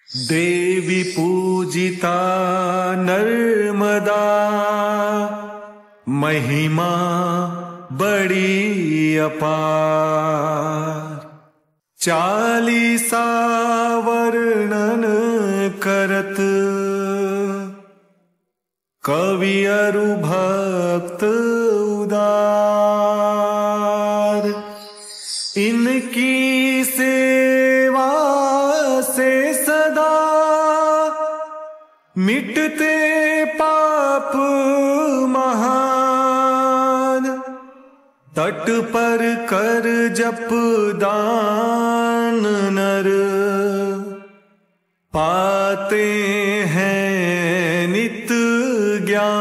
देवी पूजिता नर्मदा, महिमा बड़ी अपार। 40 वर्णन करत, कवि अरु भक्त उदार। इनकी सेवा से सदा मिटते पाप महान। तट पर कर जप दान नर, पाते हैं नित ज्ञान।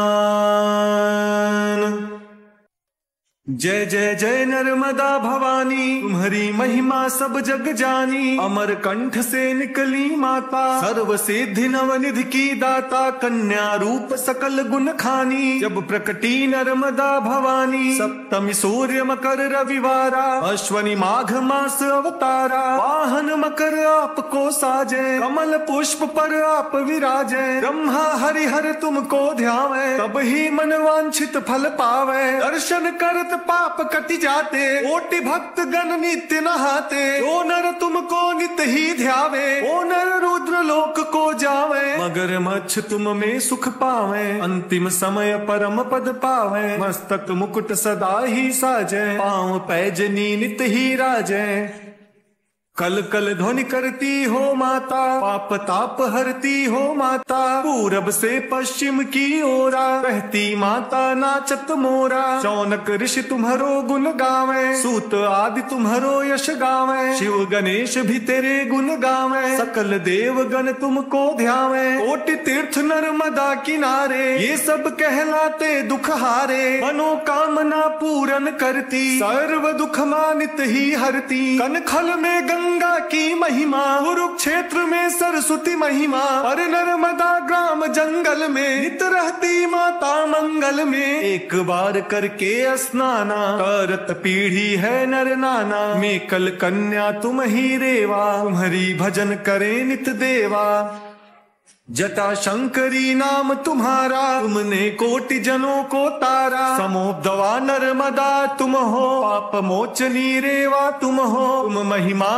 जय जय जय नर्मदा भवानी, तुम्हारी महिमा सब जग जानी। अमर कंठ से निकली माता, सर्व सिद्धि नवनिधि की दाता। कन्या रूप सकल गुण खानी, जब प्रकटी नर्मदा भवानी। सप्तमी सूर्य मकर रविवारा, अश्वनी माघ मास अवतारा। वाहन मकर आपको साजे, कमल पुष्प पर आप विराजे। ब्रह्मा हरिहर तुमको ध्यावे, तब ही मन वांछित फल पावे। दर्शन करत पाप कटि जाते, कोटि भक्त गण नित्य नहाते। जो नर तुमको नित ही ध्यावे, ओ नर रुद्र लोक को जावे। मगर मच्छ तुम में सुख पावे, अंतिम समय परम पद पावे। मस्तक मुकुट सदा ही साजे, पांव पैजनी नित ही राजे। कल कल ध्वनि करती हो माता, पाप ताप हरती हो माता। पूरब से पश्चिम की ओरा, कहती माता नाचत मोरा। शौनक ऋषि तुम्हारो गुण गावे, सूत आदि तुम्हारो यश गावे। शिव गणेश भी तेरे गुण गावे, सकल देव गण तुमको ध्यावे। कोटि तीर्थ नर्मदा किनारे, ये सब कहलाते दुख हारे। मनोकामना पूरन करती, सर्व दुख मानित ही हरती। कनखल में गंगा की महिमा, कुरुक्षेत्र में सरस्वती महिमा। पर नर्मदा ग्राम जंगल में, नित रहती माता मंगल में। एक बार करके स्नाना, करत पीढ़ी है नर नाना। मेकल कन्या तुम ही रेवा, तुम्हारी भजन करे नित देवा। जटा शंकरी नाम तुम्हारा, तुमने कोटि जनों को तारा। समोदवा नर्मदा तुम हो, पाप मोचनी रेवा तुम हो। तुम महिमा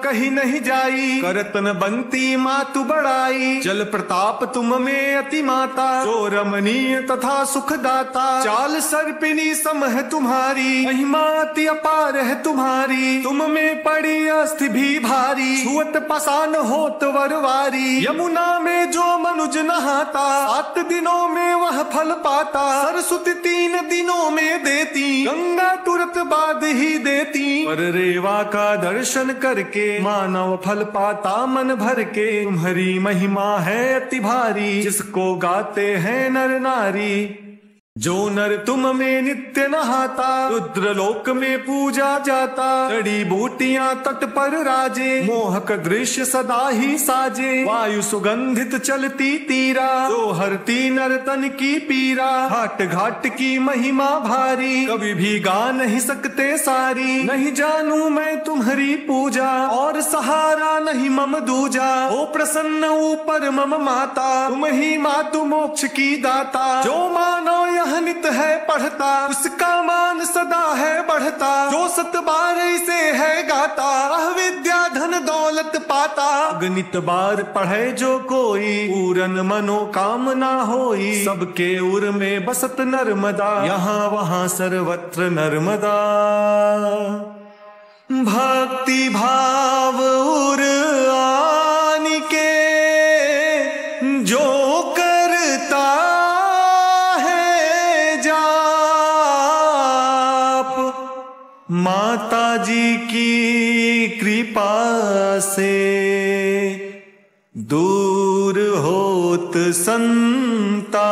कहीं नहीं जाई, करतन बनती मातु बड़ाई। जल प्रताप तुम में अति माता, जो रमणीय तथा सुखदाता। चाल सर्पिनी सम है तुम्हारी, महिमा अति अपार है तुम्हारी। तुम में पड़ी अस्थि भी भारी, छुअत पाषाण होत वरवारी। यमुना में जो मनुज नहाता, 7 दिनों में वह फल पाता। सरस्वती 3 दिनों में देती, गंगा तुरंत बाद ही देती। पर रेवा का दर्शन करके, मानव फल पाता मन भर के। तुम्हारी महिमा है अति भारी, जिसको गाते हैं नर नारी। जो नर तुम में नित्य नहाता, रुद्र लोक में पूजा जाता। जड़ी बूटियां तट पर राजे, मोहक दृश्य सदा ही साजे। वायु सुगंधित चलती तीरा, जो हरती नर तन की पीरा। घाट घाट की महिमा भारी, कभी भी गा नहीं सकते सारी। नहीं जानू मैं तुम्हारी पूजा, और सहारा नहीं मम दूजा। ओ प्रसन्न ऊपर मम माता, तुम ही मातु मोक्ष की दाता। जो मानो नित है पढ़ता, उसका मान सदा है बढ़ता। जो 7 बार इसे है गाता, विद्या धन दौलत पाता। अगणित बार पढ़े जो कोई, पूरन मनोकामना होई। सबके उर में बसत नर्मदा, यहाँ वहाँ सर्वत्र नर्मदा। भक्ति भाव उर आन के, जो करता माता जी की कृपा से, दूर होत संताप।